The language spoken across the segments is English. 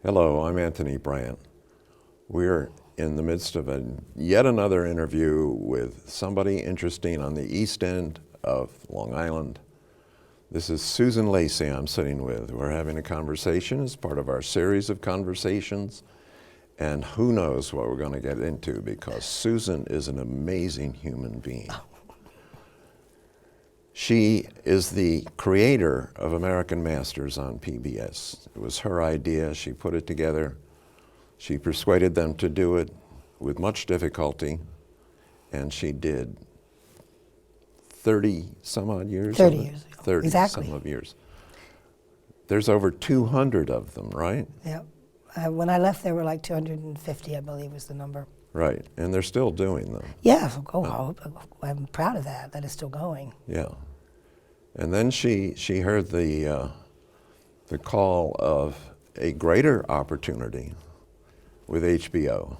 Hello, I'm Anthony Brandt. We're in the midst of yet another interview with somebody interesting on the east end of Long Island. This is Susan Lacy I'm sitting with. We're having a conversation as part of our series of conversations, and who knows what we're going to get into, because Susan is an amazing human being. She is the creator of American Masters on PBS. It was her idea. She put it together. She persuaded them to do it with much difficulty, and she did 30 some odd years. 30 years ago. 30 exactly. some of years. There's over 200 of them, right? Yep. When I left, there were like 250, I believe, was the number. Right, and they're still doing them. Yeah, I'm proud of that it's still going. Yeah. And then she heard the call of a greater opportunity with HBO.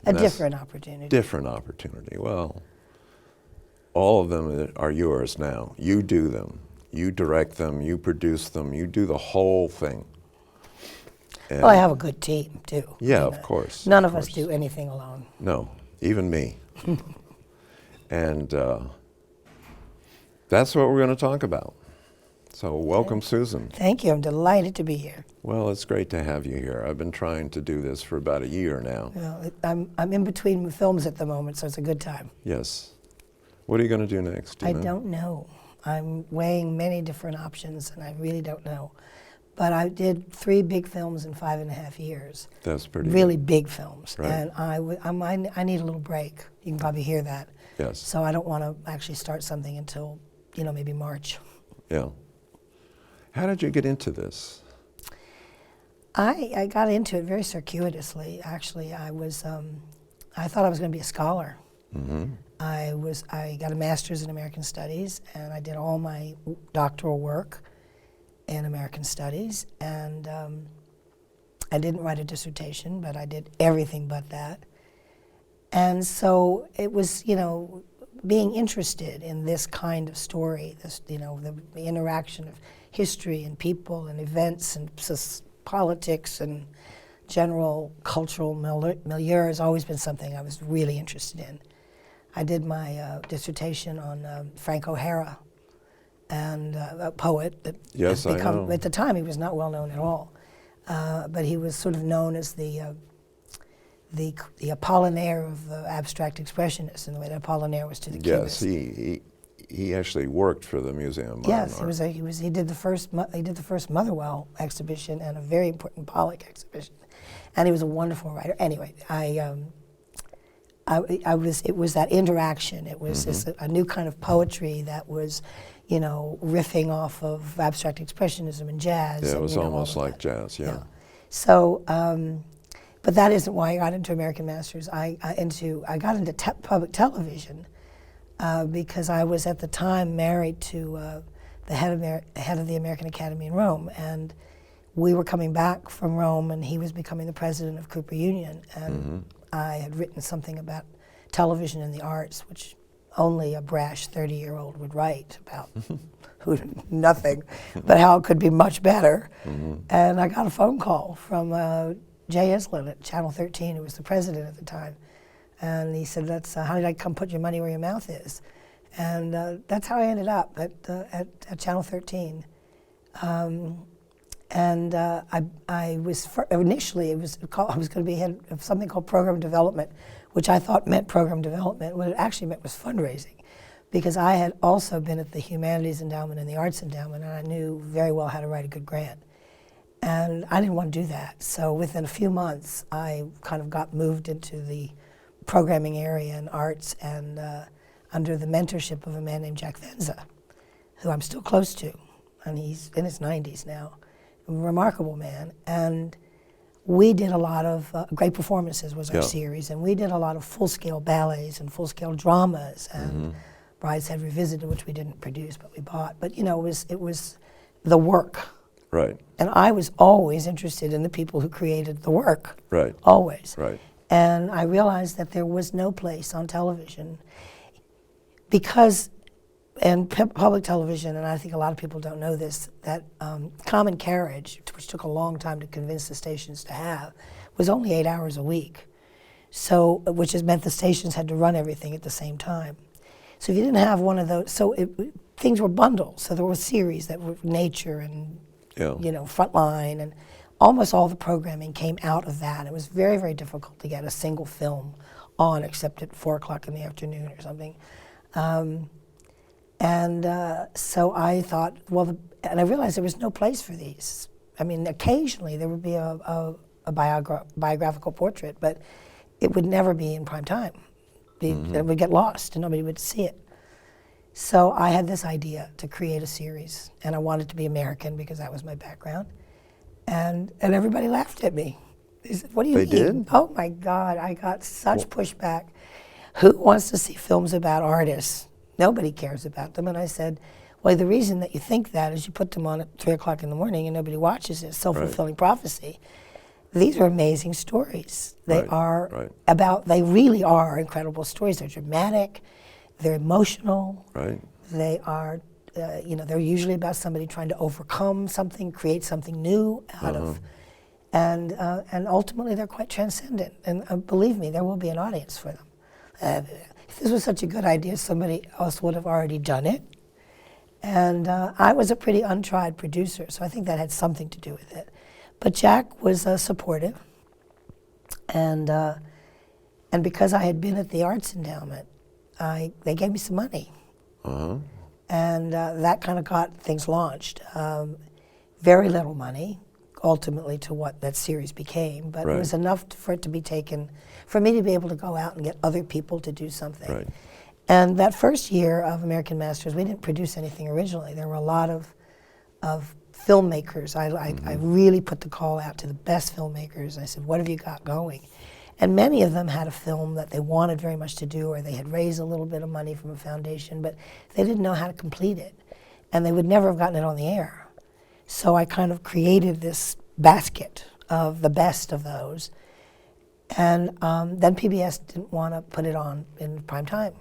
A different opportunity. Different opportunity. Well, all of them are yours now. You do them. You direct them. You produce them. You do the whole thing. And well, I have a good team, too. Yeah, of course. None of us do anything alone. No, even me. And that's what we're going to talk about. So welcome, Susan. Thank you. I'm delighted to be here. Well, it's great to have you here. I've been trying to do this for about a year now. Well, I'm in between films at the moment, so it's a good time. Yes. What are you going to do next? Do you know? Don't know. I'm weighing many different options, and I really don't know. But I did 3 big films in 5.5 years. That's pretty really good. Big films. Right. And I need a little break. You can probably hear that. Yes. So I don't want to actually start something until, maybe March. Yeah. How did you get into this? I got into it very circuitously. Actually, I thought I was going to be a scholar. Mm-hmm. I got a master's in American Studies, and I did all my doctoral work in American Studies, and I didn't write a dissertation, but I did everything but that. And so it was, being interested in this kind of story, this, the interaction of history and people and events and politics and general cultural milieu has always been something I was really interested in. I did my dissertation on Frank O'Hara, and a poet that yes, has become, I know. at the time he was not well known at all, but he was sort of known as the Apollinaire of abstract expressionists, in the way that Apollinaire was to the Yes, Cubists. he actually worked for the Museum of Modern Yes, Art. he did the first Motherwell exhibition and a very important Pollock exhibition, and he was a wonderful writer. Anyway, it was that interaction. It was a new kind of poetry that was, riffing off of abstract expressionism and jazz. Yeah, it and, was almost like that. jazz. Yeah. So, but that isn't why I got into American Masters. I got into public television because I was at the time married to the head of the American Academy in Rome, and we were coming back from Rome, and he was becoming the president of Cooper Union, and I had written something about television and the arts, which only a brash 30-year-old would write about. Nothing, but how it could be much better. And I got a phone call from Jay Islin at Channel 13, who was the president at the time. And he said, how did I come put your money where your mouth is? And that's how I ended up at Channel 13. And I was initially I was going to be head of something called program development, which I thought meant program development. What it actually meant was fundraising, because I had also been at the Humanities Endowment and the Arts Endowment, and I knew very well how to write a good grant. And I didn't want to do that. So within a few months, I kind of got moved into the programming area and arts, and under the mentorship of a man named Jack Venza, who I'm still close to, and he's in his 90s now. A remarkable man, and we did a lot of Great Performances was our series, and we did a lot of full-scale ballets and full-scale dramas, and Brideshead Revisited, which we didn't produce but we bought. But it was the work, Right. and I was always interested in the people who created the work, Right. always. Right. And I realized that there was no place on television, because and public television, and I think a lot of people don't know this, that common carriage, which took a long time to convince the stations to have, was only 8 hours a week. So, which has meant the stations had to run everything at the same time. So if you didn't have one of those, things were bundled. So there were series that were nature and Frontline, and almost all the programming came out of that. It was very, very difficult to get a single film on, except at 4 o'clock in the afternoon or something. So I thought, and I realized there was no place for these. I mean, occasionally there would be a biographical portrait, but it would never be in prime time. It would get lost and nobody would see it. So I had this idea to create a series, and I wanted to be American because that was my background. And everybody laughed at me. They said, "What do you mean?" They did? Oh my God, I got such pushback. Who wants to see films about artists? Nobody cares about them. And I said, well, the reason that you think that is you put them on at 3 o'clock in the morning and nobody watches it. Self-fulfilling prophecy. These are amazing stories. They they really are incredible stories. They're dramatic, they're emotional. Right. They are, they're usually about somebody trying to overcome something, create something new out of, and ultimately they're quite transcendent. And believe me, there will be an audience for them. If this was such a good idea, somebody else would have already done it. And I was a pretty untried producer, so I think that had something to do with it. But Jack was supportive, and because I had been at the Arts Endowment, they gave me some money. And that kind of got things launched. Very little money, ultimately, to what that series became, but it was enough for it to be taken, for me to be able to go out and get other people to do something. Right. And that first year of American Masters, we didn't produce anything originally. There were a lot of filmmakers. I really put the call out to the best filmmakers. I said, what have you got going? And many of them had a film that they wanted very much to do, or they had raised a little bit of money from a foundation, but they didn't know how to complete it. And they would never have gotten it on the air. So I kind of created this basket of the best of those. And then PBS didn't want to put it on in prime time.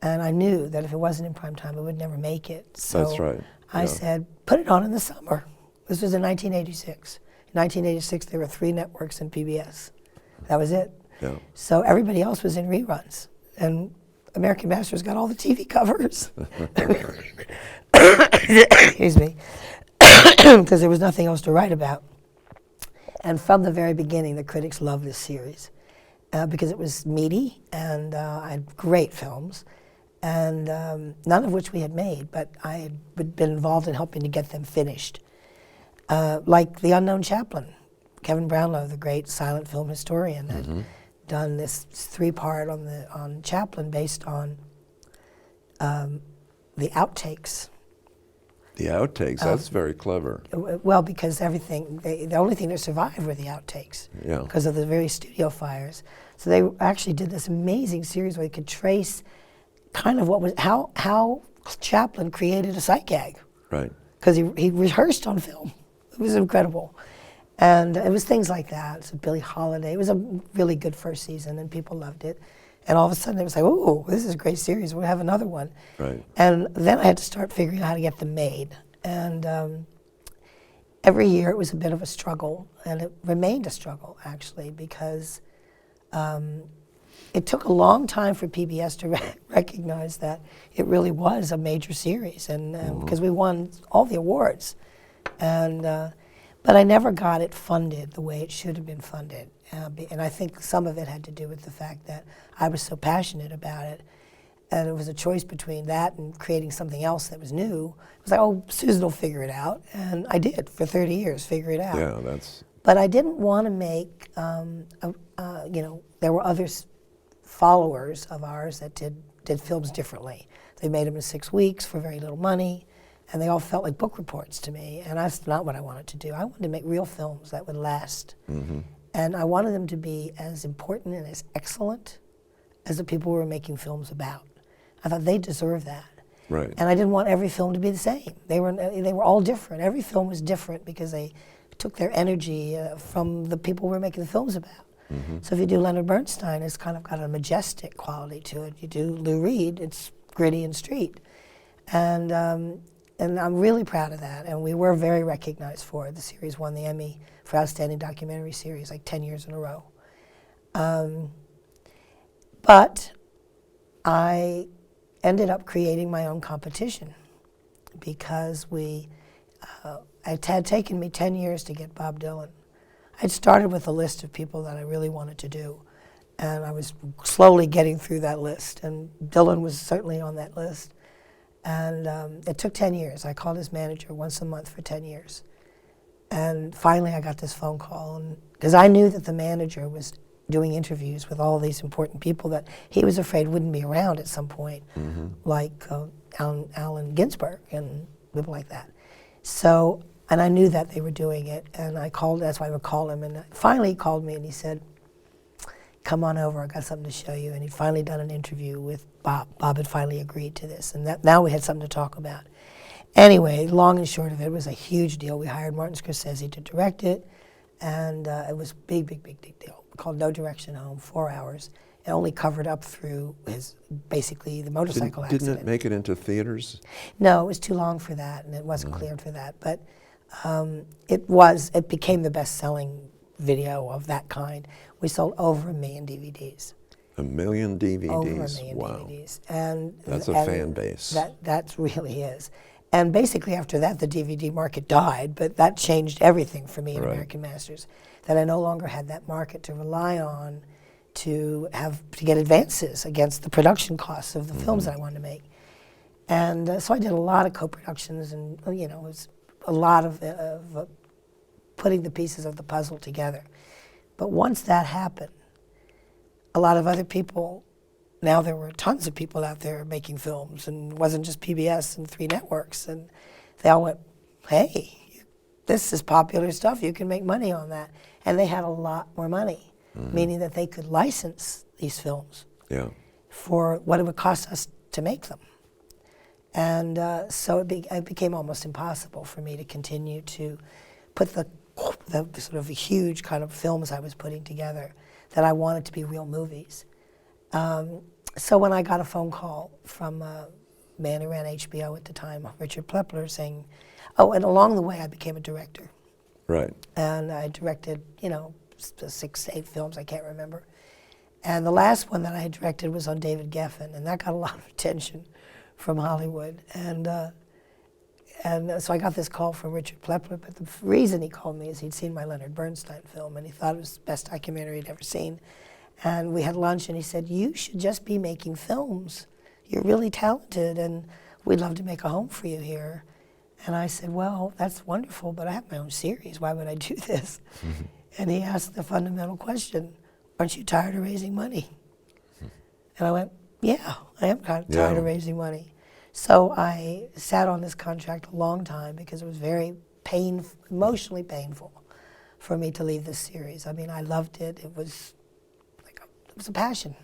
And I knew that if it wasn't in prime time, it would never make it. So That's right. I said, put it on in the summer. This was in 1986. In 1986, there were 3 networks in PBS. That was it. Yeah. So everybody else was in reruns. And American Masters got all the TV covers. Excuse me. Because there was nothing else to write about. And from the very beginning, the critics loved this series because it was meaty, and I had great films, and none of which we had made, but I had been involved in helping to get them finished. Like The Unknown Chaplain. Kevin Brownlow, the great silent film historian, had done this 3-part on Chaplin based on the outtakes. The outtakes, that's very clever. Well, because the only thing that survived were the outtakes because of the various studio fires. So they actually did this amazing series where they could trace kind of how Chaplin created a sight gag. Right. Because he rehearsed on film. It was incredible. And it was things like that. So Billie Holiday. It was a really good first season, and people loved it. And all of a sudden, it was like, oh, this is a great series. We'll have another one. Right. And then I had to start figuring out how to get them made. And every year, it was a bit of a struggle. And it remained a struggle, actually, because it took a long time for PBS to recognize that it really was a major series. And because we won all the awards. And but I never got it funded the way it should have been funded. And I think some of it had to do with the fact that I was so passionate about it. And it was a choice between that and creating something else that was new. It was like, oh, Susan will figure it out. And I did, for 30 years, figure it out. Yeah, that's... But I didn't want to make, there were other followers of ours that did films differently. They made them in 6 weeks for very little money. And they all felt like book reports to me, and that's not what I wanted to do. I wanted to make real films that would last. And I wanted them to be as important and as excellent as the people we were making films about. I thought they deserved that. Right. And I didn't want every film to be the same. They were all different. Every film was different because they took their energy from the people we were making the films about. So if you do Leonard Bernstein, it's kind of got a majestic quality to it. You do Lou Reed, it's gritty and street. And I'm really proud of that. And we were very recognized for it. The series won the Emmy for Outstanding Documentary Series like 10 years in a row. But I ended up creating my own competition because it had taken me 10 years to get Bob Dylan. I'd started with a list of people that I really wanted to do, and I was slowly getting through that list, and Dylan was certainly on that list. And it took 10 years. I called his manager once a month for 10 years. And finally I got this phone call, because I knew that the manager was doing interviews with all these important people that he was afraid wouldn't be around at some point, like Allen Ginsberg and people like that. So, and I knew that they were doing it, and I called, that's why I would call him, and finally he called me and he said, come on over, I got something to show you. And he'd finally done an interview with Bob. Bob had finally agreed to this, and now we had something to talk about. Anyway, long and short of it, it was a huge deal. We hired Martin Scorsese to direct it, and it was a big, big, big, big deal. Called No Direction Home, 4 hours. It only covered up through basically the motorcycle accident. Didn't it make it into theaters? No, it was too long for that, and it wasn't cleared for that. But it became the best-selling video of that kind. We sold over 1 million DVDs. 1 million DVDs? Over 1 million wow. DVDs. And that's a fan base. That really is. And basically after that, the DVD market died, but that changed everything for me in American Masters, that I no longer had that market to rely on to get advances against the production costs of the films that I wanted to make. And so I did a lot of co-productions, and it was a lot of putting the pieces of the puzzle together. But once that happened, a lot of other people, now there were tons of people out there making films, and it wasn't just PBS and 3 networks, and they all went, hey, this is popular stuff, you can make money on that. And they had a lot more money, meaning that they could license these films for what it would cost us to make them. And so it became almost impossible for me to continue to put the sort of huge kind of films I was putting together that I wanted to be real movies. So when I got a phone call from a man who ran HBO at the time, Richard Plepler, saying, oh, and along the way I became a director. Right. And I directed, 6 to 8 films, I can't remember. And the last one that I had directed was on David Geffen, and that got a lot of attention from Hollywood. And so I got this call from Richard Plepler, but the reason he called me is he'd seen my Leonard Bernstein film, and he thought it was the best documentary he'd ever seen. And we had lunch, and he said, you should just be making films. You're really talented, and we'd love to make a home for you here. And I said, well, that's wonderful, but I have my own series. Why would I do this? And he asked the fundamental question, aren't you tired of raising money? And I went, yeah, I am kind of tired of raising money. So I sat on this contract a long time because it was very emotionally painful for me to leave this series. I mean, I loved it. It was a passion.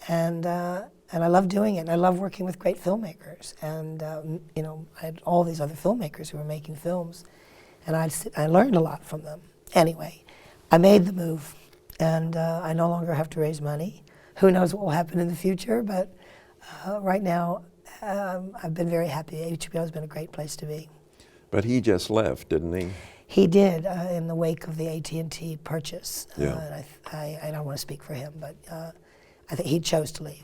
And I love doing it, and I love working with great filmmakers. And I had all these other filmmakers who were making films, and I learned a lot from them. Anyway, I made the move, and I no longer have to raise money. Who knows what will happen in the future, but right now I've been very happy. HBO has been a great place to be. But he just left, didn't he? He did, in the wake of the AT&T purchase. Yeah. I don't want to speak for him, but I think he chose to leave.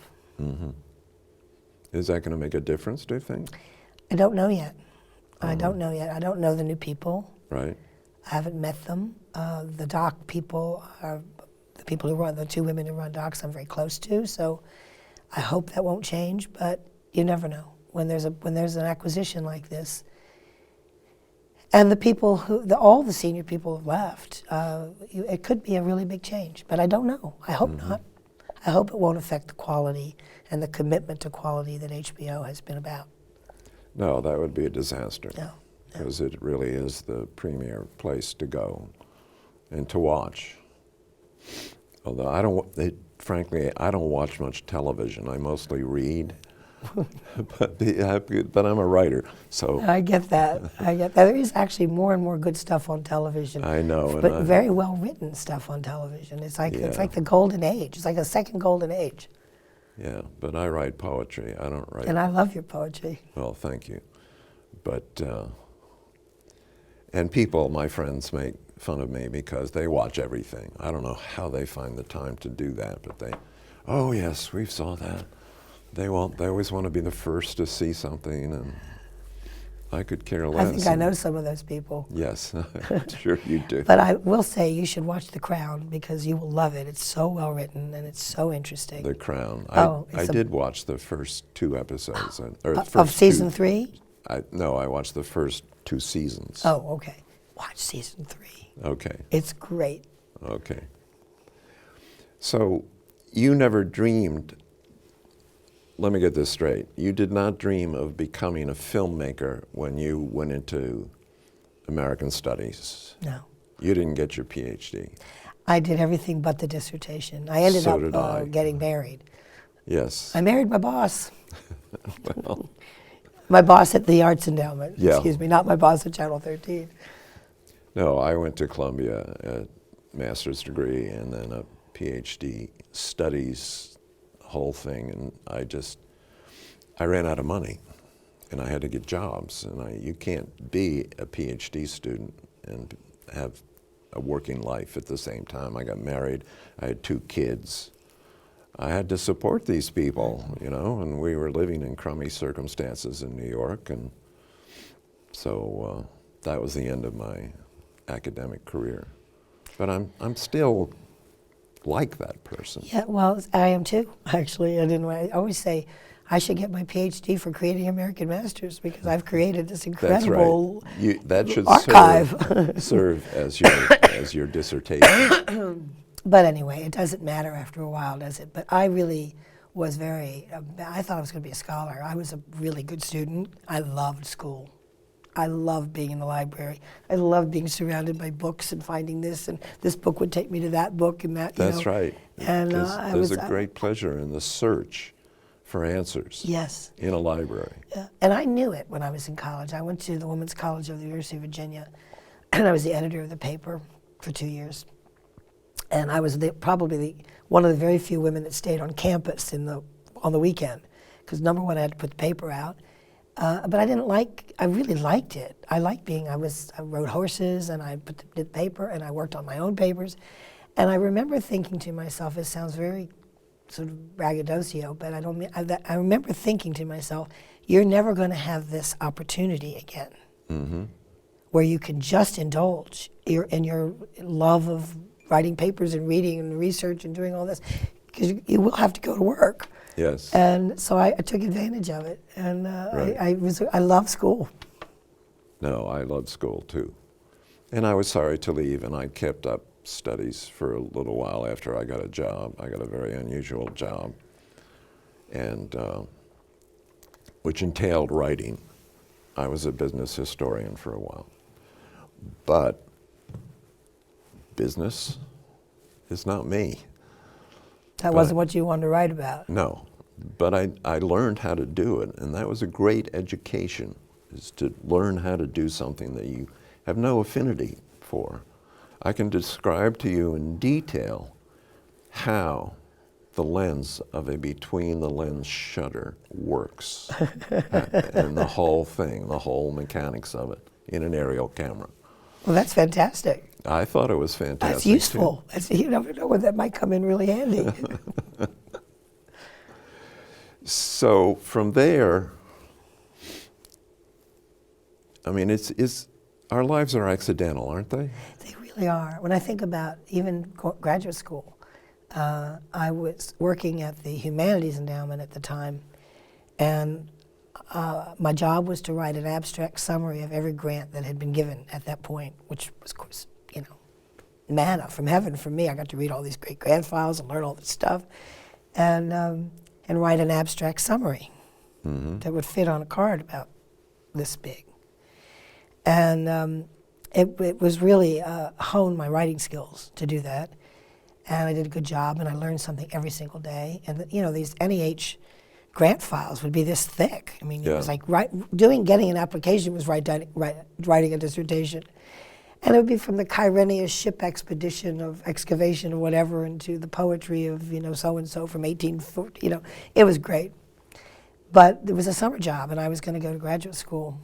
Is that going to make a difference, do you think? I don't know yet. I don't know yet. I don't know the new people. Right. I haven't met them. The doc people are the people who run, the 2 women who run docs I'm very close to, so I hope that won't change, but you never know. When there's an acquisition like this, and the people all the senior people have left, it could be a really big change, but I don't know. I hope not. I hope it won't affect the quality and the commitment to quality that HBO has been about. No, that would be a disaster. No. Because it really is the premier place to go and to watch. Although frankly, I don't watch much television. I mostly read. but I'm a writer, so. I get that. There is actually more and more good stuff on television. I know. But very well written stuff on television. It's like the golden age. It's like a second golden age. Yeah, but I write poetry. I don't write. And I love your poetry. Well, thank you. But, and people, my friends, make fun of me because they watch everything. I don't know how they find the time to do that, but they, oh yes, we saw that. They always want to be the first to see something, and I could care less. I think I know some of those people. Yes, I'm sure you do. But I will say you should watch The Crown because you will love it. It's so well written and it's so interesting. The Crown. Oh, I did watch the first 2 episodes. Or the Of first season 2. 3? No, I watched the first 2 seasons. Oh, okay. Watch season 3. Okay. It's great. Okay. So you never dreamed, let me get this straight, you did not dream of becoming a filmmaker when you went into American Studies. No. You didn't get your PhD. I did everything but the dissertation. I ended So up did I. getting married. Yes. I married my boss. Well, My boss at the Arts Endowment. Yeah. Excuse me, not my boss at Channel 13. no, I went to Columbia, a master's degree and then a PhD studies whole thing, and I ran out of money and I had to get jobs, and you can't be a PhD student and have a working life at the same time. I got married, I had 2 kids. I had to support these people, you know, and we were living in crummy circumstances in New York, and so that was the end of my academic career. But I'm still like that person. Yeah, well, I am too, actually. I always say I should get my PhD for creating American Masters because I've created this That's incredible right. That should archive. serve as your dissertation. But anyway, it doesn't matter after a while, does it? But I really was I thought I was going to be a scholar. I was a really good student. I loved school. I loved being in the library. I loved being surrounded by books and finding this, and this book would take me to that book and that. That's right. And there's a great pleasure in the search for answers. Yes. In a library. Yeah. And I knew it when I was in college. I went to the Women's College of the University of Virginia, and I was the editor of the paper for 2 years. And I was probably one of the very few women that stayed on campus on the weekend, because number one, I had to put the paper out. But I really liked it. I rode horses and I did the paper and I worked on my own papers. And I remember thinking to myself, it sounds very sort of braggadocio, but I remember thinking to myself, you're never going to have this opportunity again, where you can just indulge in your love of writing papers and reading and research and doing all this, because you will have to go to work. Yes. And so I took advantage of it, and Right. I love school. No, I loved school too. And I was sorry to leave, and I kept up studies for a little while after I got a job. I got a very unusual job, and which entailed writing. I was a business historian for a while. But business is not me. That wasn't what you wanted to write about. No, but I learned how to do it, and that was a great education, is to learn how to do something that you have no affinity for. I can describe to you in detail how the lens of a between-the-lens shutter works, and the whole thing, the whole mechanics of it, in an aerial camera. Well, that's fantastic. I thought it was fantastic. That's useful. You never know when that might come in really handy. So from there, I mean, our lives are accidental, aren't they? They really are. When I think about even graduate school, I was working at the Humanities Endowment at the time, and my job was to write an abstract summary of every grant that had been given at that point, which was, of course, manna from heaven for me. I got to read all these great grant files and learn all this stuff, and write an abstract summary that would fit on a card about this big. And it was really honed my writing skills to do that, and I did a good job, and I learned something every single day. And these NEH grant files would be this thick. I mean, it was like getting an application was writing a dissertation. And it would be from the Kyrenius ship expedition of excavation or whatever into the poetry of, so-and-so from 1840, it was great. But it was a summer job, and I was going to go to graduate school.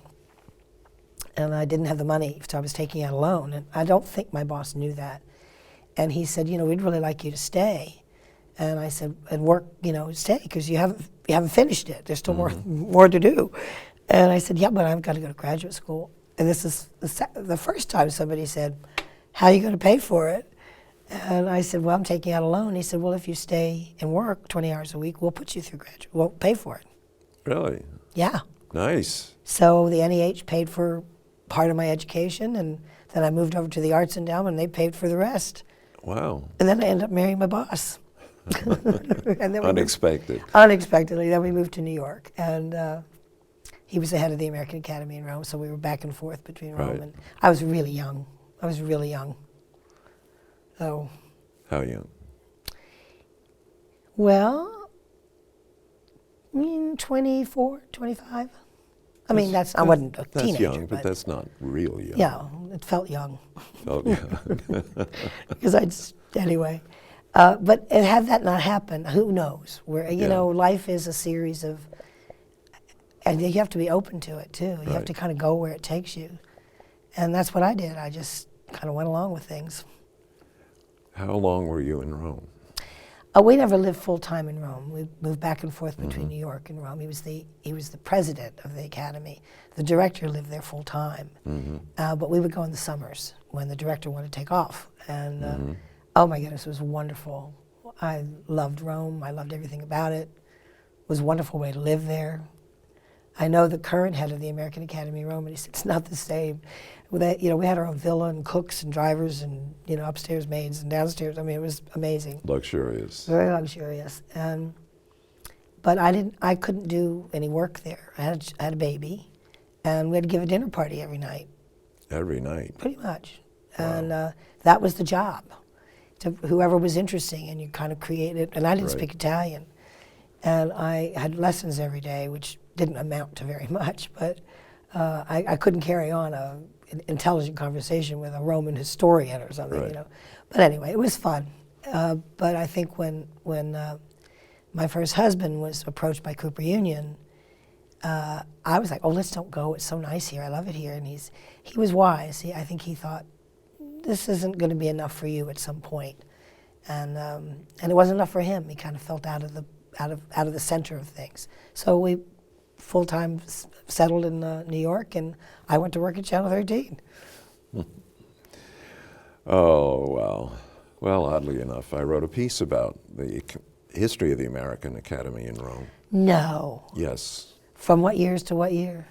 And I didn't have the money, so I was taking out a loan. And I don't think my boss knew that. And he said, we'd really like you to stay. And I said, and work, stay, because you haven't finished it. There's still more to do. And I said, yeah, but I've got to go to graduate school. And this is the first time somebody said, how are you going to pay for it? And I said, well, I'm taking out a loan. He said, well, if you stay and work 20 hours a week, we'll put you through graduate. We'll pay for it. Really? Yeah. Nice. So the NEH paid for part of my education, and then I moved over to the Arts Endowment, and they paid for the rest. Wow. And then I ended up marrying my boss. And then Unexpected. Unexpectedly. Then we moved to New York, and he was the head of the American Academy in Rome, so we were back and forth between Rome Right. and I was really young. So, How young? well, 24, 25. I mean, I wasn't a That's teenager. young, but that's not real young. Yeah, it felt young. Oh, yeah. Because anyway. But had that not happened, who knows? Life is a series of, and you have to be open to it too. You have to kind of go where it takes you. And that's what I did. I just kind of went along with things. How long were you in Rome? We never lived full time in Rome. We moved back and forth between New York and Rome. He was the president of the academy. The director lived there full time, but we would go in the summers when the director wanted to take off. And oh my goodness, it was wonderful. I loved Rome. I loved everything about it. It was a wonderful way to live there. I know the current head of the American Academy in Rome, and he said it's not the same. We had our own villa and cooks and drivers and upstairs maids and downstairs. I mean, it was amazing. Luxurious. Very luxurious. But I couldn't do any work there. I had a baby, and we had to give a dinner party every night. Every night? Pretty much. Wow. And that was the job. To whoever was interesting, and you kind of created. And I didn't speak Italian, and I had lessons every day, which didn't amount to very much. But I couldn't carry on an intelligent conversation with a Roman historian or something, But anyway, it was fun. But I think when my first husband was approached by Cooper Union, I was like, oh, let's don't go. It's so nice here. I love it here. And he was wise. I think he thought, this isn't going to be enough for you at some point. And it wasn't enough for him. He kind of felt out of the center of things. So we full-time settled in New York, and I went to work at Channel 13. Oh, wow. Well, oddly enough, I wrote a piece about the history of the American Academy in Rome. No. Yes. From what years to what year?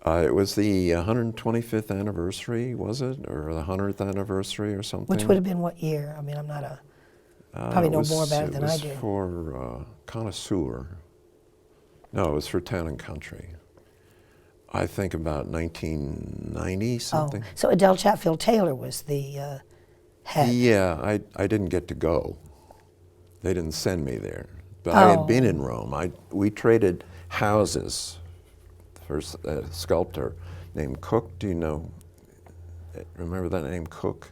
It was the 125th anniversary, was it? Or the 100th anniversary or something? Which would have been what year? I mean, I'm not probably know more about it than I do. It was for connoisseur. No, it was for town and country. I think about 1990 something. Oh, so Adele Chatfield Taylor was the head. Yeah, I didn't get to go. They didn't send me there. But I had been in Rome. We traded houses for a sculptor named Cook. Do you remember that name, Cook?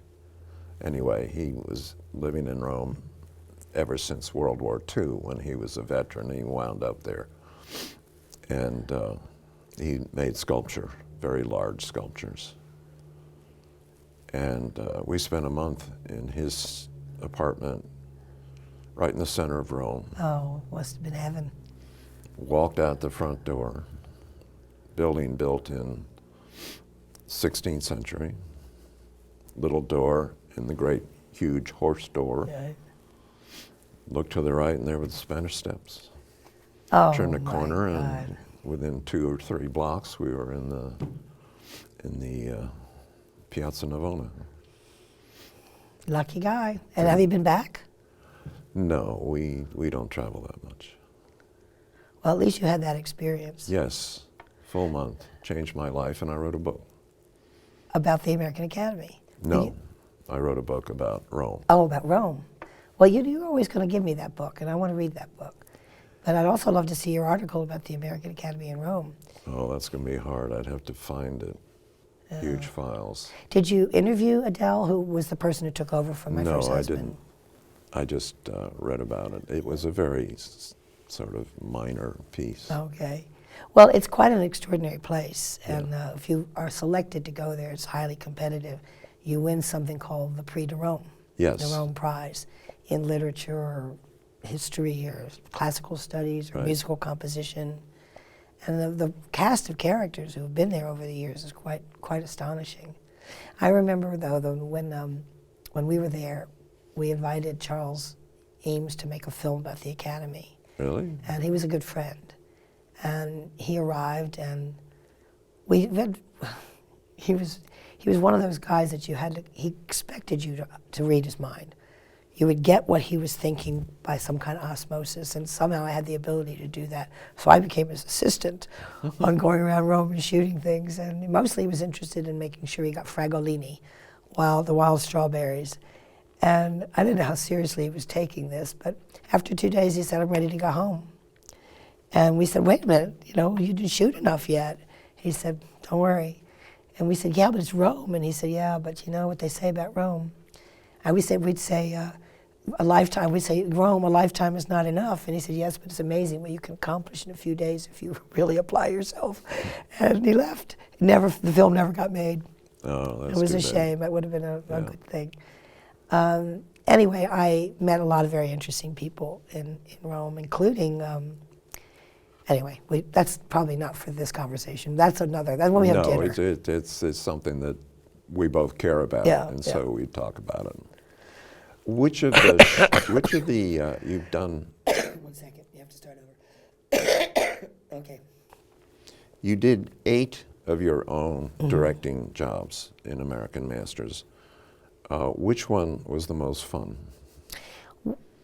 Anyway, he was living in Rome ever since World War II when he was a veteran. He wound up there. And he made sculpture, very large sculptures. And we spent a month in his apartment right in the center of Rome. Oh, must have been heaven. Walked out the front door, building built in 16th century, little door in the great huge horse door. Right. Looked to the right and there were the Spanish Steps. Oh, Turned a my corner God. and within 2 or 3 blocks we were in the Piazza Navona. Lucky guy. And have you been back? No, we don't travel that much. Well, at least you had that experience. Yes, full month, changed my life, and I wrote a book. About the American Academy. No, I wrote a book about Rome. Oh, about Rome. Well, you're always going to give me that book, and I want to read that book. But I'd also love to see your article about the American Academy in Rome. Oh, that's going to be hard. I'd have to find it. huge files. Did you interview Adele, who was the person who took over from my first No, I husband? didn't. I just read about it. It was a very sort of minor piece. Okay. Well, it's quite an extraordinary place, and if you are selected to go there, it's highly competitive. You win something called the Prix de Rome, Yes. the Rome Prize, in literature or history or classical studies or Right. musical composition. And the cast of characters who have been there over the years is quite astonishing. I remember, though, when we were there, we invited Charles Eames to make a film about the Academy. Really? And he was a good friend. And he arrived, and he was one of those guys that he expected you to read his mind. You would get what he was thinking by some kind of osmosis, and somehow I had the ability to do that. So I became his assistant on going around Rome and shooting things, and mostly he was interested in making sure he got fragolini, the wild strawberries. And I didn't know how seriously he was taking this, but after 2 days he said, "I'm ready to go home." And we said, "Wait a minute, you didn't shoot enough yet." He said, "Don't worry." And we said, "Yeah, but it's Rome." And he said, "Yeah, but you know what they say about Rome." And we'd say a lifetime, we'd say, "Rome, a lifetime is not enough." And he said, "Yes, but it's amazing what you can accomplish in a few days if you really apply yourself." And he left. The film never got made. Oh, that's It was too a bad. shame. It would have been a good thing. Anyway, I met a lot of very interesting people in Rome, including, anyway, that's probably not for this conversation. That's when we have dinner. No, it's something that we both care about, Yeah, and yeah. so we talk about it. Which of the you've done? 1 second, you have to start over. Okay. You did 8 of your own directing jobs in American Masters. Which one was the most fun?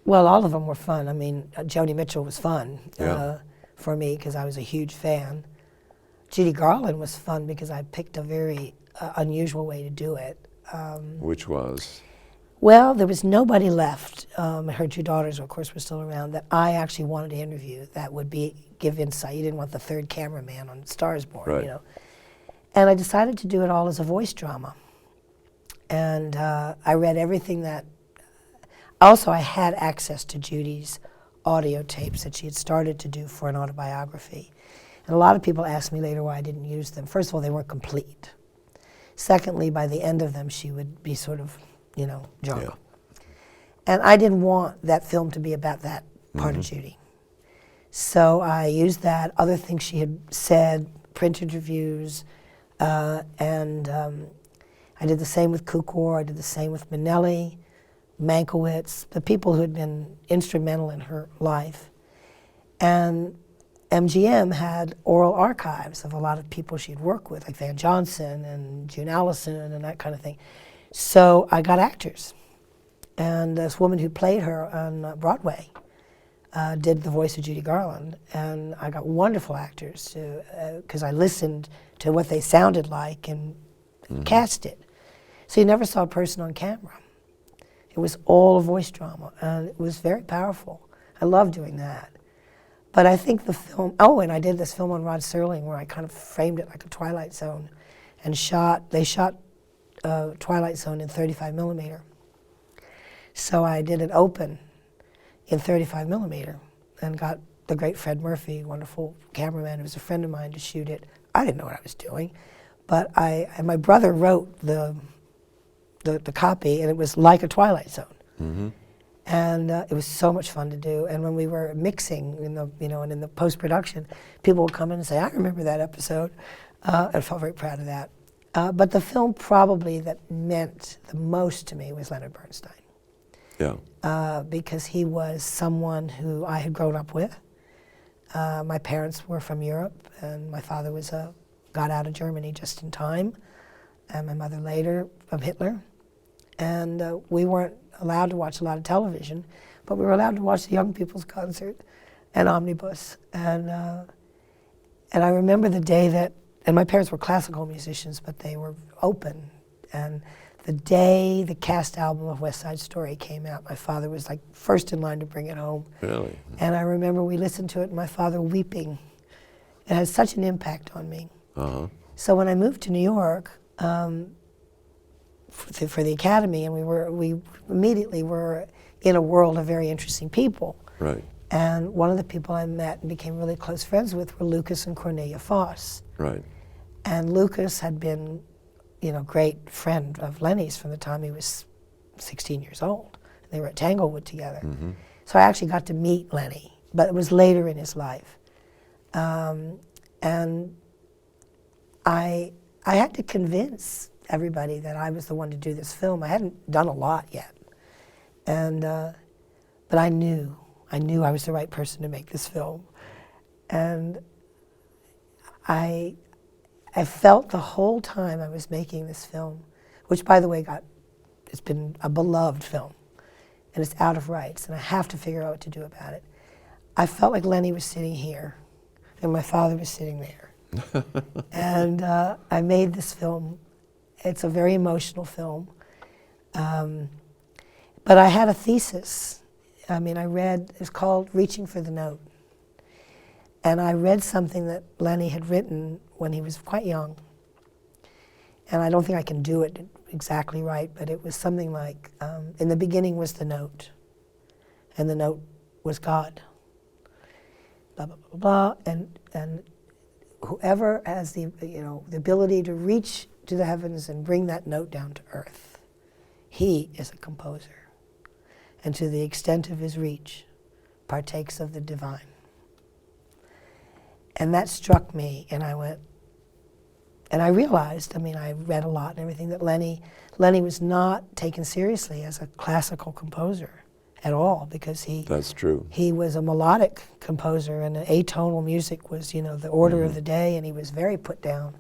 Well, all of them were fun. I mean, Joni Mitchell was fun Yeah. for me because I was a huge fan. Judy Garland was fun because I picked a very unusual way to do it. Which was? Well, there was nobody left. Her 2 daughters, of course, were still around that I actually wanted to interview that would give insight. You didn't want the third cameraman on Stars Born, Right. And I decided to do it all as a voice drama. And I read everything that. Also, I had access to Judy's audio tapes that she had started to do for an autobiography. And a lot of people asked me later why I didn't use them. First of all, they weren't complete. Secondly, by the end of them, she would be sort of, drunk. Yeah. And I didn't want that film to be about that part of Judy. So I used that, other things she had said, print interviews, and I did the same with Kukor, I did the same with Minnelli, Mankiewicz, the people who had been instrumental in her life. And MGM had oral archives of a lot of people she'd worked with, like Van Johnson and June Allison and that kind of thing. So I got actors. And this woman who played her on Broadway did the voice of Judy Garland. And I got wonderful actors because I listened to what they sounded like and cast it. So you never saw a person on camera. It was all a voice drama, and it was very powerful. I love doing that. But I think the film, and I did this film on Rod Serling where I kind of framed it like a Twilight Zone and they shot Twilight Zone in 35 millimeter. So I did it open in 35 millimeter and got the great Fred Murphy, wonderful cameraman who was a friend of mine, to shoot it. I didn't know what I was doing, but my brother wrote the copy, and it was like a Twilight Zone. Mm-hmm. And it was so much fun to do. And when we were mixing and in the post-production, people would come in and say, "I remember that episode." I felt very proud of that. But the film probably that meant the most to me was Leonard Bernstein. Yeah. Because he was someone who I had grown up with. My parents were from Europe, and my father got out of Germany just in time, and my mother later from Hitler. And we weren't allowed to watch a lot of television, but we were allowed to watch the Young People's Concert and Omnibus. And I remember the day and my parents were classical musicians, but they were open. And the day the cast album of West Side Story came out, my father was like first in line to bring it home. Really? And I remember we listened to it and my father weeping. It had such an impact on me. Uh-huh. So when I moved to New York, for the Academy, and we immediately were in a world of very interesting people. Right. And one of the people I met and became really close friends with were Lucas and Cornelia Foss. Right. And Lucas had been, great friend of Lenny's from the time he was 16 years old. They were at Tanglewood together. Mm-hmm. So I actually got to meet Lenny, but it was later in his life. And I had to convince everybody that I was the one to do this film. I hadn't done a lot yet. And, but I knew I was the right person to make this film. And I felt the whole time I was making this film, which by the way it's been a beloved film, and it's out of rights, and I have to figure out what to do about it. I felt like Lenny was sitting here, and my father was sitting there. And I made this film. It's a very emotional film. But I had a thesis. I mean, it's called Reaching for the Note. And I read something that Lenny had written when he was quite young. And I don't think I can do it exactly right, but it was something like, in the beginning was the note, and the note was God. Blah, blah, blah, blah, and whoever has the ability to reach to the heavens and bring that note down to earth, he is a composer. And to the extent of his reach, partakes of the divine. And that struck me, and I went, and I realized, I read a lot and everything, that Lenny was not taken seriously as a classical composer at all, because That's true. He was a melodic composer, and atonal music was, the order of the day, and he was very put down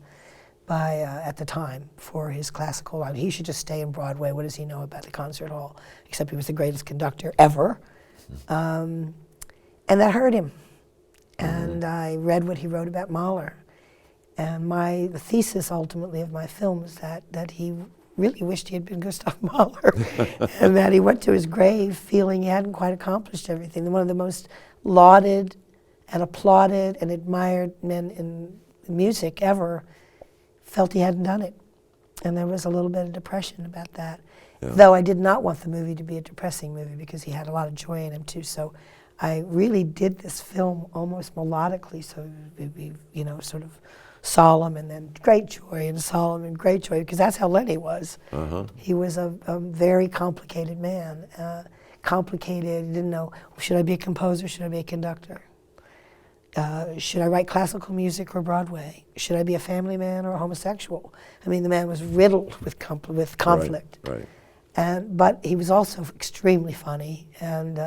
by, at the time, for his classical. He should just stay in Broadway. What does he know about the concert hall? Except he was the greatest conductor ever. And that hurt him. And I read what he wrote about Mahler. And the thesis, ultimately, of my film is that he really wished he had been Gustav Mahler, and that he went to his grave feeling he hadn't quite accomplished everything. One of the most lauded and applauded and admired men in music ever felt he hadn't done it. And there was a little bit of depression about that. Yeah. Though I did not want the movie to be a depressing movie, because he had a lot of joy in him too. So I really did this film almost melodically, so it would be, sort of solemn and then great joy and solemn and great joy, because that's how Lenny was. He was a very complicated man. Complicated, didn't know, should I be a composer, should I be a conductor? Should I write classical music or Broadway? Should I be a family man or a homosexual? The man was riddled with conflict. Right. But he was also extremely funny and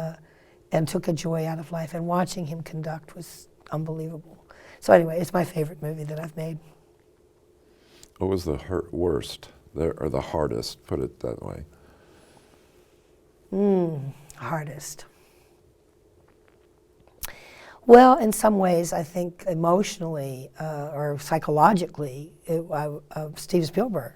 took a joy out of life. And watching him conduct was unbelievable. So anyway, it's my favorite movie that I've made. What was the worst, or the hardest, put it that way? Hardest. Well, in some ways, I think emotionally or psychologically, Steven Spielberg.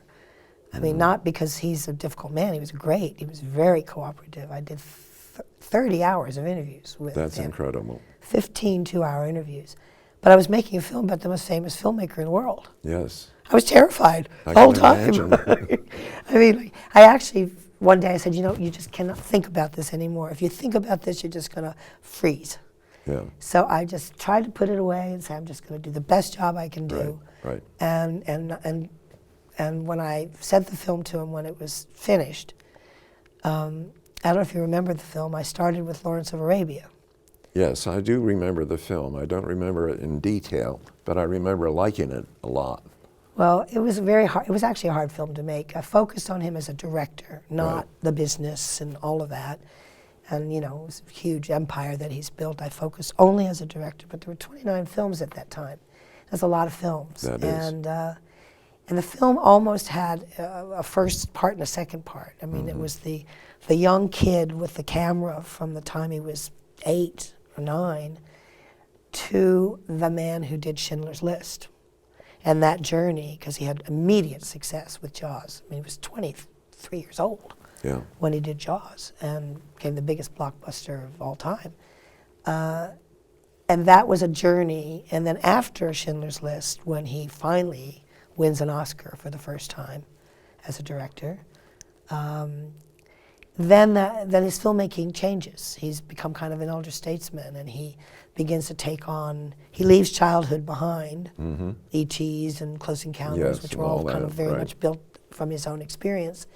Not because he's a difficult man. He was great. He was very cooperative. I did 30 hours of interviews with him. That's incredible. 15 two-hour interviews. But I was making a film about the most famous filmmaker in the world. Yes. I was terrified the whole time. I actually, one day I said, you just cannot think about this anymore. If you think about this, you're just going to freeze. Yeah. So I just tried to put it away and say, I'm just going to do the best job I can do. Right. And when I sent the film to him when it was finished, I don't know if you remember the film, I started with Lawrence of Arabia. Yes, I do remember the film. I don't remember it in detail, but I remember liking it a lot. Well, it was very hard. It was actually a hard film to make. I focused on him as a director, not the business and all of that. And, it was a huge empire that he's built. I focused only as a director, but there were 29 films at that time. That's a lot of films. That is. And the film almost had a first part and a second part. It was the young kid with the camera from the time he was 8 or 9 to the man who did Schindler's List. And that journey, because he had immediate success with Jaws. He was 23 years old when he did Jaws and became the biggest blockbuster of all time. And that was a journey. And then after Schindler's List, when he finally wins an Oscar for the first time as a director. Then his filmmaking changes. He's become kind of an elder statesman, and he begins to take on, he leaves childhood behind, E.T.'s and Close Encounters, Yes, which were all all kind that, of very right. much built from his own experience.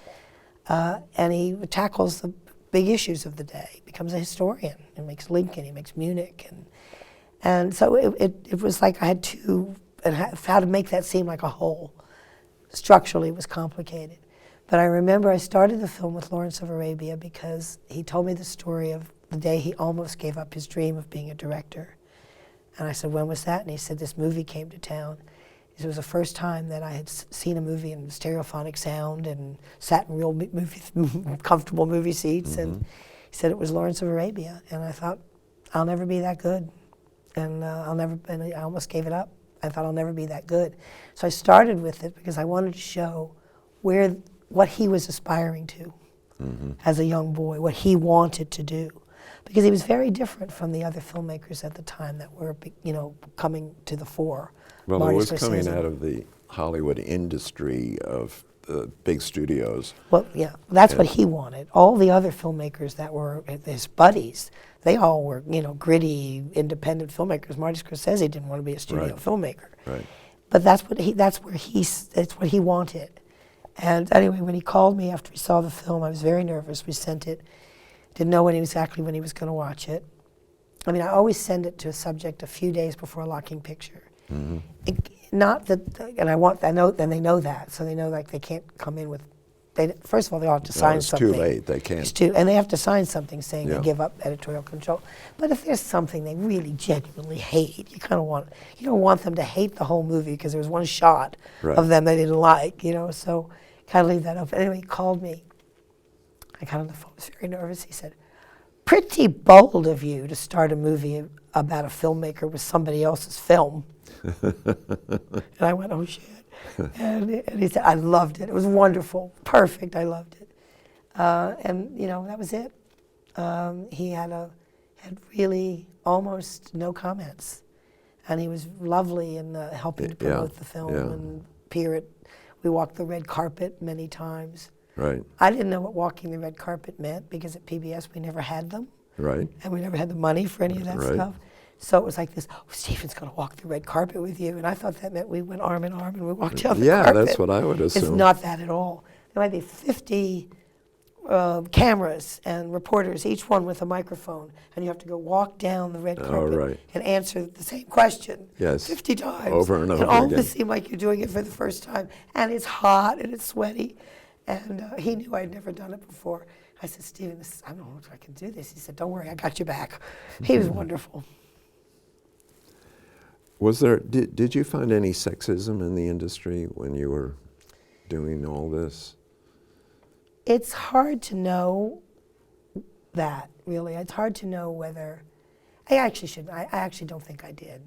And he tackles the big issues of the day, becomes a historian. He makes Lincoln, he makes Munich. And so it was like I had to, and how to make that seem like a whole. Structurally, it was complicated. But I remember I started the film with Lawrence of Arabia because he told me the story of the day he almost gave up his dream of being a director. And I said, when was that? And he said, this movie came to town. It was the first time that I had seen a movie in stereophonic sound and sat in real comfortable movie seats. And he said it was Lawrence of Arabia. And I thought, I'll never be that good. And and I almost gave it up. I thought I'll never be that good. So I started with it because I wanted to show what he was aspiring to as a young boy, what he wanted to do. Because he was very different from the other filmmakers at the time that were, coming to the fore. Well, Marty it was coming Scorsese. out of the Hollywood industry of the big studios. Well, yeah, that's what he wanted. All the other filmmakers that were his buddies, they all were, gritty, independent filmmakers. Marty Scorsese didn't want to be a studio filmmaker. Right. But that's what he wanted. And anyway, when he called me after he saw the film, I was very nervous. We sent it. Didn't know exactly when he was going to watch it. I mean, I always send it to a subject a few days before locking picture. Not that, I know, and they know that, so they know like they can't come in with. First of all, they all have to sign it's something. too late. They can't. And they have to sign something saying Yeah. they give up editorial control. But if there's something they really genuinely hate, you don't want them to hate the whole movie because there was one shot of them they didn't like, So kind of leave that open. Anyway, he called me. I got on the phone. I was very nervous. He said, "Pretty bold of you to start a movie about a filmmaker with somebody else's film." And I went, "Oh shit." And he said, "I loved it. It was wonderful, perfect. I loved it." And that was it. He had really almost no comments, and he was lovely in helping to promote the film and peer it. We walked the red carpet many times. Right. I didn't know what walking the red carpet meant because at PBS we never had them. Right. And we never had the money for any of that stuff. So it was like this, Stephen's going to walk the red carpet with you. And I thought that meant we went arm in arm and we walked down the carpet. Yeah, that's what I would assume. It's not that at all. There might be 50 cameras and reporters, each one with a microphone. And you have to go walk down the red carpet and answer the same question 50 times. Over and over and all again. of it seemed like you're doing it for the first time. And it's hot and it's sweaty. And he knew I'd never done it before. I said, "Stephen, I don't know if I can do this." He said, "Don't worry, I got your back." He was wonderful. Was there? Did you find any sexism in the industry when you were doing all this? It's hard to know that, really. It's hard to know whether. I actually don't think I did.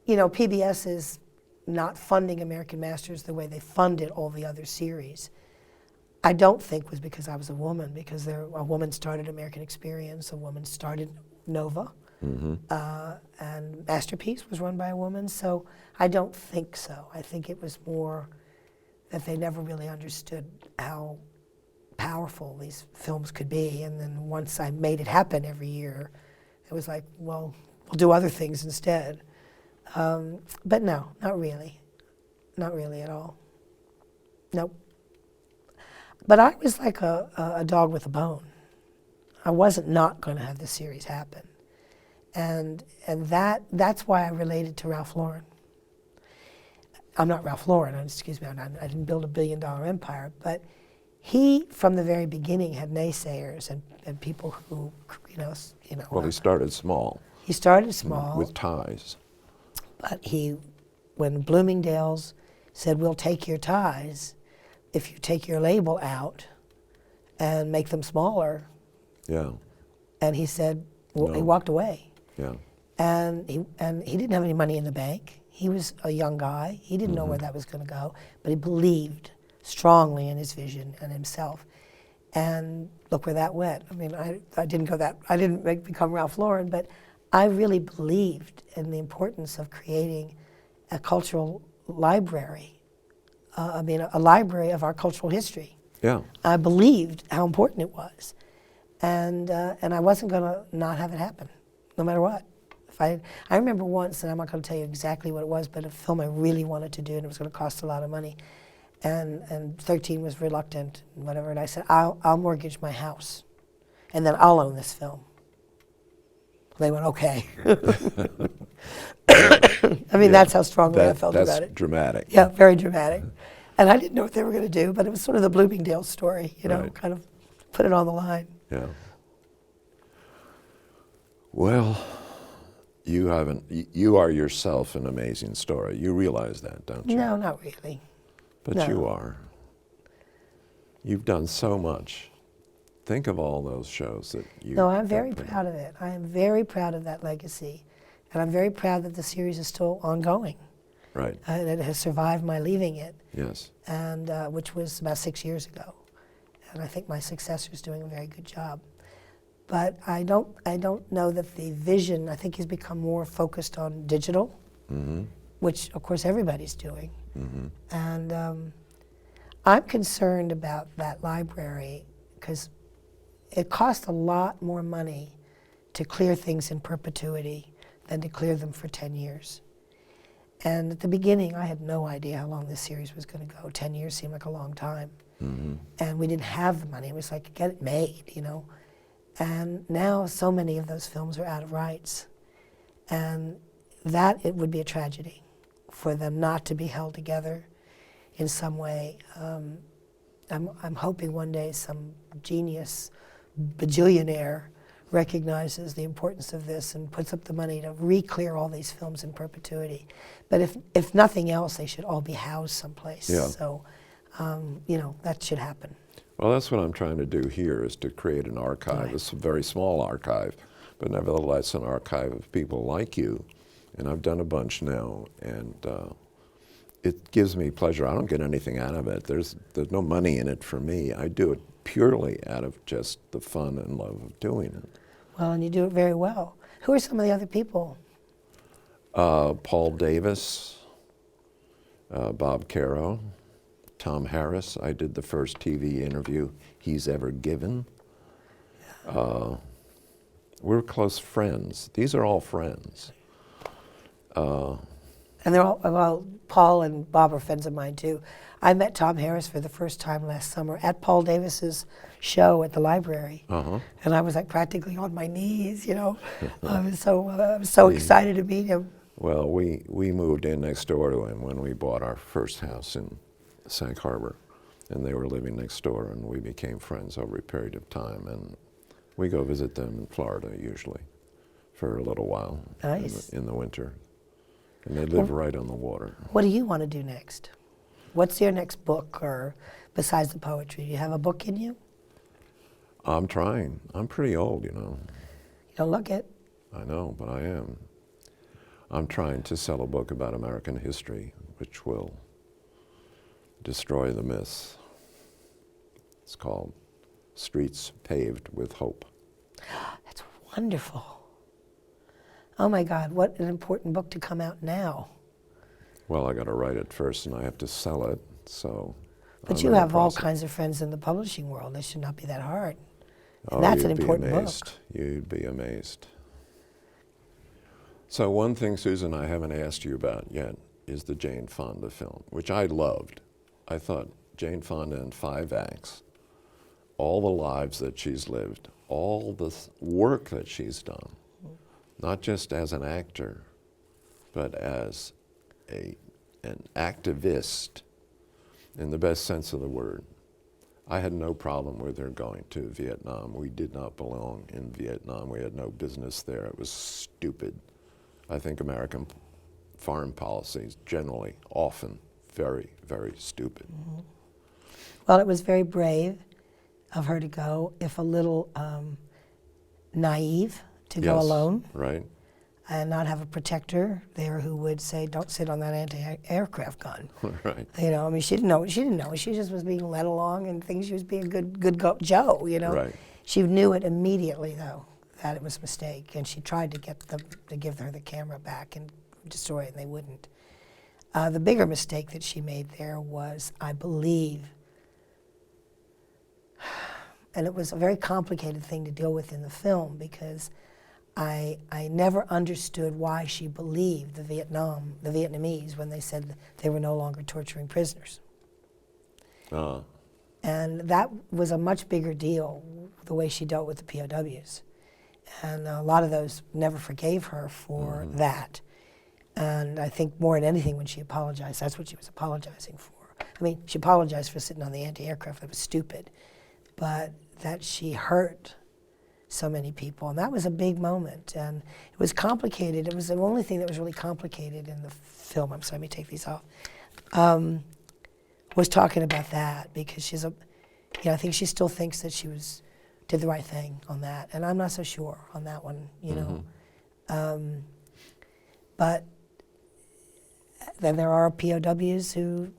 PBS is not funding American Masters the way they funded all the other series. I don't think was because I was a woman, because a woman started American Experience, a woman started Nova, and Masterpiece was run by a woman, so I don't think so. I think it was more that they never really understood how powerful these films could be, and then once I made it happen every year, it was like, well, we'll do other things instead. But no, not really. Not really at all. Nope. But I was like a dog with a bone. I wasn't not going to have this series happen. And that's why I related to Ralph Lauren. I'm not Ralph Lauren, excuse me, I didn't build a billion-dollar empire, but he, from the very beginning, had naysayers and people who, Well, he started small. He started small. With ties. But when Bloomingdale's said, "We'll take your ties if you take your label out and make them smaller." Yeah. And he said, well, No. he walked away. Yeah. And he didn't have any money in the bank. He was a young guy. He didn't know where that was going to go, but he believed strongly in his vision and himself. And look where that went. I mean, I didn't become Ralph Lauren, but I really believed in the importance of creating a cultural library. A library of our cultural history. Yeah. I believed how important it was, and I wasn't going to not have it happen, no matter what. I remember once, and I'm not going to tell you exactly what it was, but a film I really wanted to do, and it was going to cost a lot of money, and 13 was reluctant, and whatever, and I said, I'll mortgage my house, and then I'll own this film. They went, okay. I mean, that's how strongly I felt about it. That's dramatic. Yeah, very dramatic. And I didn't know what they were going to do, but it was sort of the Bloomingdale story, you know, Right. kind of put it on the line. Yeah. Well, you are yourself an amazing story. You realize that, don't you? No, not really. But no. you are. You've done so much. Think of all those shows that you... No, I'm very proud of it. I am very proud of that legacy. And I'm very proud that the series is still ongoing. Right. And it has survived my leaving it. Yes. And which was about 6 years ago. And I think my successor's doing a very good job. But I don't know that the vision, I think, has become more focused on digital, which, of course, everybody's doing. And I'm concerned about that library because it costs a lot more money to clear things in perpetuity than to clear them for 10 years. And at the beginning, I had no idea how long this series was going to go. 10 years seemed like a long time. And we didn't have the money. It was like, get it made, you know. And now so many of those films are out of rights. And that, it would be a tragedy for them not to be held together in some way. I'm hoping one day some genius bajillionaire recognizes the importance of this and puts up the money to re-clear all these films in perpetuity. But if nothing else, they should all be housed someplace. Yeah. So, you know, that should happen. Well, that's what I'm trying to do here, is to create an archive. Right. It's a very small archive, but nevertheless an archive of people like you. And I've done a bunch now, and it gives me pleasure. I don't get anything out of it. There's no money in it for me. I do it purely out of just the fun and love of doing it. Well, and you do it very well. Who are some of the other people? Paul Davis, Bob Caro, Tom Harris. I did the first TV interview he's ever given. We're close friends. These are all friends. And they're all, well, Paul and Bob are friends of mine too. I met Tom Harris for the first time last summer at Paul Davis's show at the library. And I was like practically on my knees, you know. I was so excited to meet him. Well, we moved in next door to him when we bought our first house in Sag Harbor. And they were living next door, and we became friends over a period of time. And we go visit them in Florida usually for a little while. Nice. In the winter. And they live right on the water. What do you want to do next? What's your next book, or besides the poetry? Do you have a book in you? I'm trying. I'm pretty old, you know. You don't look it. I know, but I am. I'm trying to sell a book about American history, which will destroy the myths. It's called Streets Paved with Hope. That's wonderful. Oh my God, what an important book to come out now. Well, I got to write it first, and I have to sell it, so. But I'm you in the have all process. kinds of friends in the publishing world. This should not be that hard. Oh, And that's an you'd be important amazed. book. You'd be amazed. So one thing, Susan, I haven't asked you about yet is the Jane Fonda film, which I loved. I thought Jane Fonda in 5 acts, all the lives that she's lived, all the work that she's done, not just as an actor, but as an activist in the best sense of the word. I had no problem with her going to Vietnam. We did not belong in Vietnam. We had no business there. It was stupid. I think American foreign policy is generally often very, very stupid. Well, it was very brave of her to go, if a little naive, to go alone Right. and not have a protector there who would say, don't sit on that anti-aircraft gun. Right. You know, I mean, she didn't know. She just was being led along and thinks she was being a good Joe, you know. Right. She knew it immediately, though, that it was a mistake, and she tried to get them to give her the camera back and destroy it, and they wouldn't. The bigger mistake that she made there was, I believe, and it was a very complicated thing to deal with in the film, because I never understood why she believed the Vietnamese when they said that they were no longer torturing prisoners. And that was a much bigger deal, the way she dealt with the POWs. And a lot of those never forgave her for that. And I think more than anything, when she apologized, that's what she was apologizing for. I mean, she apologized for sitting on the anti-aircraft. That was stupid. But that she hurt so many people, and that was a big moment. And it was complicated. It was the only thing that was really complicated in the film. I'm sorry, let me take these off. Was talking about that, because she's I think she still thinks that she did the right thing on that, and I'm not so sure on that one, you know. But then there are POWs who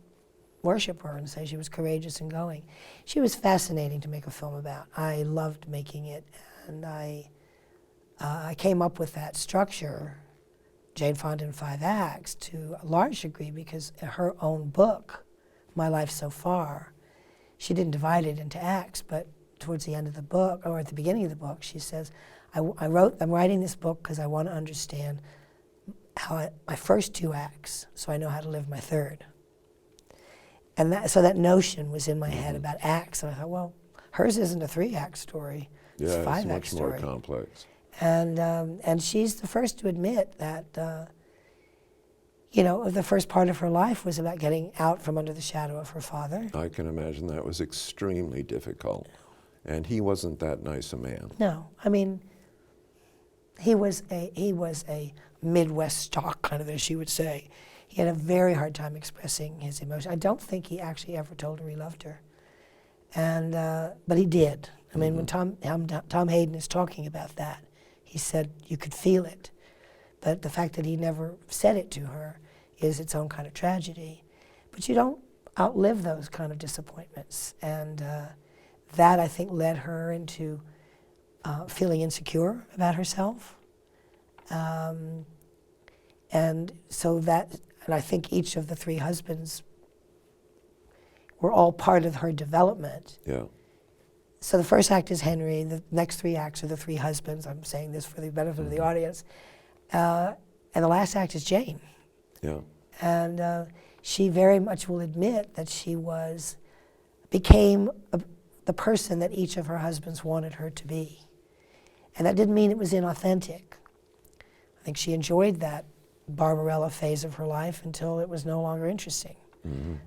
worship her and say she was courageous in going. She was fascinating to make a film about. I loved making it, and I came up with that structure, Jane Fonda in 5 acts, to a large degree because her own book, My Life So Far, she didn't divide it into acts, but towards the end of the book, or at the beginning of the book, she says, I'm writing this book because I want to understand my first 2 acts, so I know how to live my third. And so that notion was in my head about acts, and I thought, well, hers isn't a 3-act story, it's a 5-act much story. more complex. And she's the first to admit that, the first part of her life was about getting out from under the shadow of her father. I can imagine that was extremely difficult. And he wasn't that nice a man. No, I mean, he was a Midwest stock, kind of, as she would say. He had a very hard time expressing his emotion. I don't think he actually ever told her he loved her, but he did. I mean, when Tom Hayden is talking about that, he said you could feel it, but the fact that he never said it to her is its own kind of tragedy. But you don't outlive those kind of disappointments, and that, I think, led her into feeling insecure about herself. And I think each of the 3 husbands were all part of her development. Yeah. So the first act is Henry, the next 3 acts are the 3 husbands. I'm saying this for the benefit of the audience. And the last act is Jane. Yeah. And she very much will admit that she became the person that each of her husbands wanted her to be. And that didn't mean it was inauthentic. I think she enjoyed that Barbarella phase of her life until it was no longer interesting.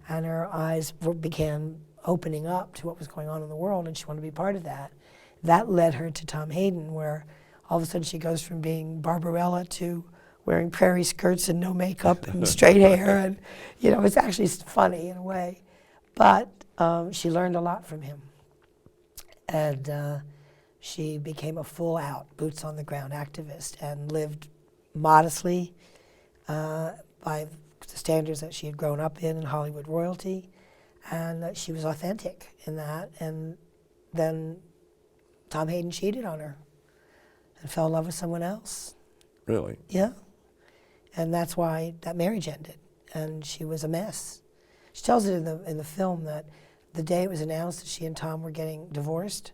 And her eyes began opening up to what was going on in the world, and she wanted to be part of that. That led her to Tom Hayden, where all of a sudden she goes from being Barbarella to wearing prairie skirts and no makeup and straight hair, and it's actually funny in a way. But she learned a lot from him, and she became a full-out, boots-on-the-ground activist and lived modestly by the standards that she had grown up in Hollywood royalty, and she was authentic in that. And then Tom Hayden cheated on her and fell in love with someone else. Really? Yeah. And that's why that marriage ended, and she was a mess. She tells it in the film that the day it was announced that she and Tom were getting divorced,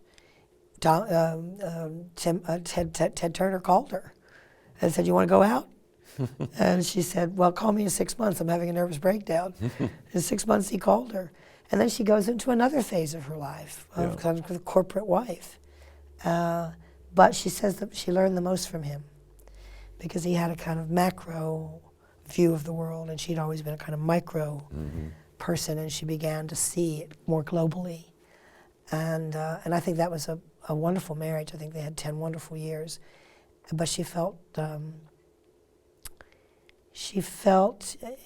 Ted Turner called her and said, "You want to go out?" And she said, "Well, call me in 6 months. I'm having a nervous breakdown." In 6 months, he called her. And then she goes into another phase of her life, of kind of a corporate wife. But she says that she learned the most from him because he had a kind of macro view of the world, and she'd always been a kind of micro person, and she began to see it more globally. And I think that was a wonderful marriage. I think they had 10 wonderful years. But she felt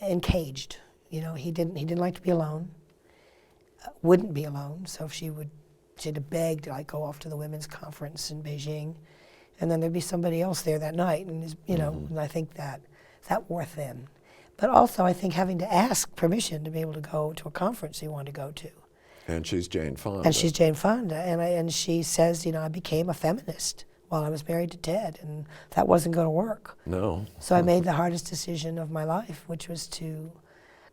encaged. He didn't like to be alone. Wouldn't be alone. So if she had to beg to go off to the women's conference in Beijing, and then there'd be somebody else there that night, and and I think that wore thin. But also, I think having to ask permission to be able to go to a conference you want to go to. And she's Jane Fonda. And she's Jane Fonda, and she says, I became a feminist while I was married to Ted, and that wasn't going to work. No. So I made the hardest decision of my life, which was to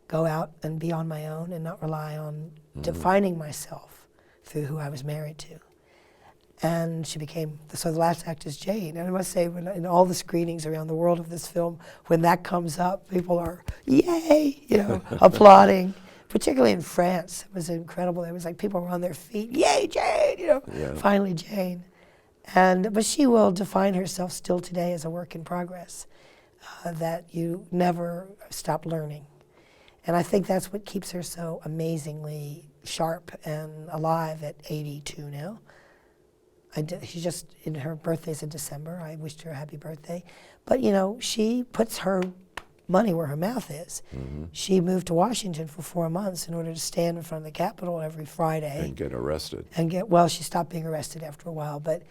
go out and be on my own and not rely on defining myself through who I was married to. And she became, so the last act is Jane. And I must say, when in all the screenings around the world of this film, when that comes up, people are, yay, applauding. Particularly in France, it was incredible. It was like people were on their feet, yay, Jane, finally Jane. But she will define herself still today as a work in progress, that you never stop learning. And I think that's what keeps her so amazingly sharp and alive at 82 now. She just, in her birthday's in December. I wished her a happy birthday. But, she puts her money where her mouth is. She moved to Washington for 4 months in order to stand in front of the Capitol every Friday. And get arrested. She stopped being arrested after a while, but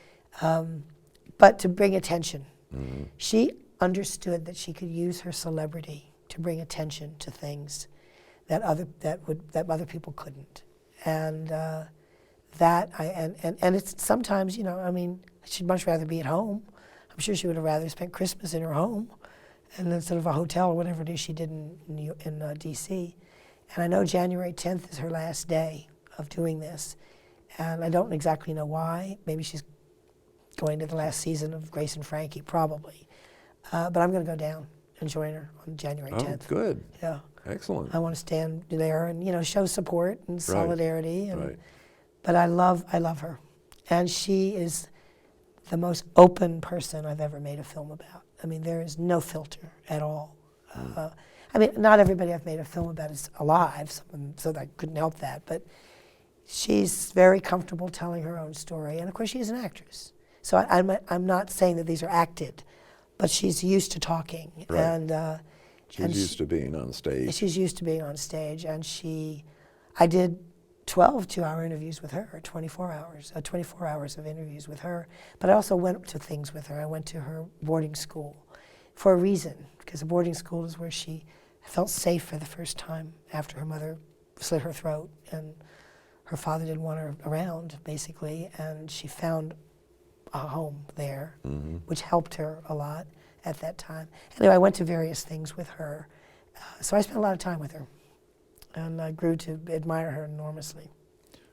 to bring attention. She understood that she could use her celebrity to bring attention to things that other people couldn't. And it's sometimes, she'd much rather be at home. I'm sure she would have rather spent Christmas in her home and instead of a hotel or whatever it is she did in D.C. And I know January 10th is her last day of doing this. And I don't exactly know why. Maybe she's going to the last season of Grace and Frankie, probably. But I'm going to go down and join her on January 10th. Oh, good. Yeah. Excellent. I want to stand there and, show support and solidarity. Right. But I love her. And she is the most open person I've ever made a film about. I mean, there is no filter at all. Not everybody I've made a film about is alive, so I couldn't help that. But she's very comfortable telling her own story. And, of course, she's an actress. So I'm not saying that these are acted, but she's used to talking. Right. And she's used to being on stage. She's used to being on stage. And I did 12 two-hour interviews with her, 24 hours of interviews with her. But I also went to things with her. I went to her boarding school for a reason, because the boarding school is where she felt safe for the first time after her mother slit her throat and her father didn't want her around, basically, and she found a home there, which helped her a lot at that time. Anyway, I went to various things with her, so I spent a lot of time with her. And I grew to admire her enormously.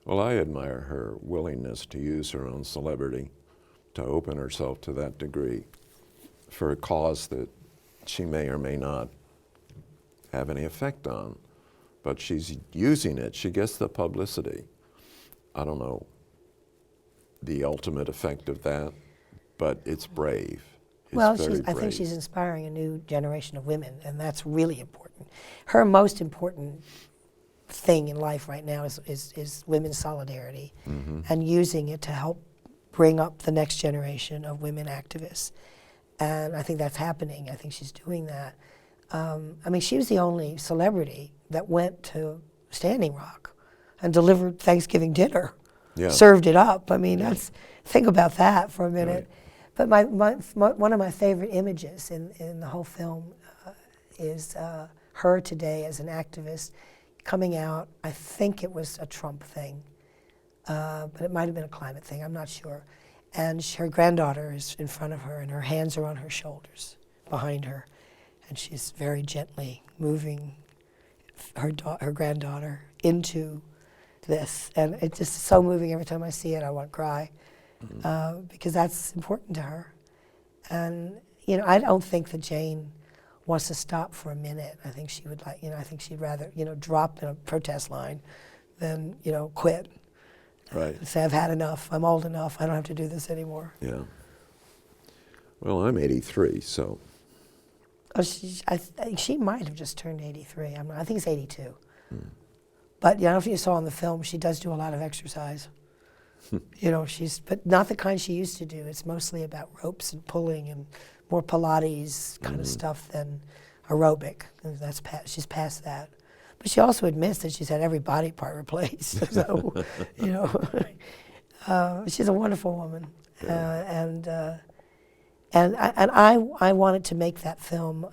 Well, I admire her willingness to use her own celebrity to open herself to that degree for a cause that she may or may not have any effect on. But she's using it. She gets the publicity. I don't know the ultimate effect of that, but it's brave. Well, I think she's inspiring a new generation of women, and that's really important. Her most important thing in life right now is women's solidarity, and using it to help bring up the next generation of women activists. And I think that's happening. I think she's doing that. She was the only celebrity that went to Standing Rock and delivered Thanksgiving dinner, served it up. Think about that for a minute. Right. But one of my favorite images in the whole film is her today as an activist coming out. I think it was a Trump thing, but it might have been a climate thing, I'm not sure. And her granddaughter is in front of her, and her hands are on her shoulders behind her, and she's very gently moving her granddaughter into this. And it's just so moving. Every time I see it, I want to cry, because that's important to her. And, I don't think that Jane wants to stop for a minute. I think she would I think she'd rather, drop in a protest line than, quit. Right. Say, I've had enough. I'm old enough. I don't have to do this anymore. Yeah. Well, I'm 83, so. Oh, she might have just turned 83. I think it's 82. But, if you saw in the film, she does do a lot of exercise. But not the kind she used to do. It's mostly about ropes and pulling and more Pilates kind of stuff than aerobic. She's past that. But she also admits that she's had every body part replaced. So, she's a wonderful woman. And I wanted to make that film.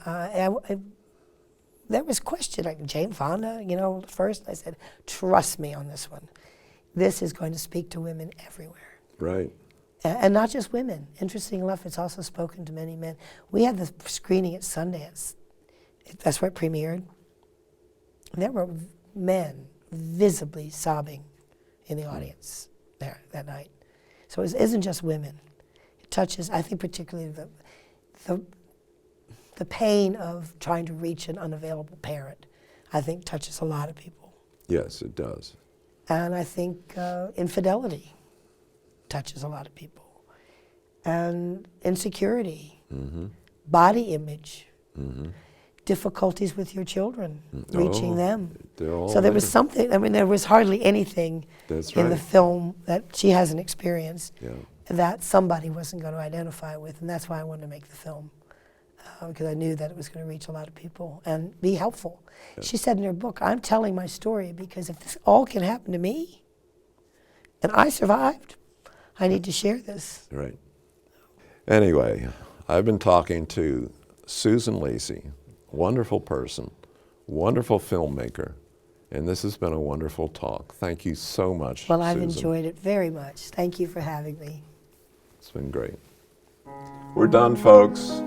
There was question, like Jane Fonda, first. I said, trust me on this one. This is going to speak to women everywhere. Right. And not just women. Interesting enough, it's also spoken to many men. We had the screening at Sundance. That's where it premiered. There were men visibly sobbing in the audience there that night. So it isn't just women. It touches, I think, particularly the pain of trying to reach an unavailable parent, I think touches a lot of people. Yes, it does. And I think infidelity touches a lot of people. And insecurity, body image, difficulties with your children, reaching them. So there was something, I mean, there was hardly anything in the film that she hasn't experienced that somebody wasn't going to identify with, and that's why I wanted to make the film, because I knew that it was going to reach a lot of people and be helpful. She said in her book, I'm telling my story because if this all can happen to me, and I survived, I need to share this. Right. Anyway, I've been talking to Susan Lacy, wonderful person, wonderful filmmaker, and this has been a wonderful talk. Thank you so much, Well, I've Susan. enjoyed it very much. Thank you for having me. It's been great. We're done, folks.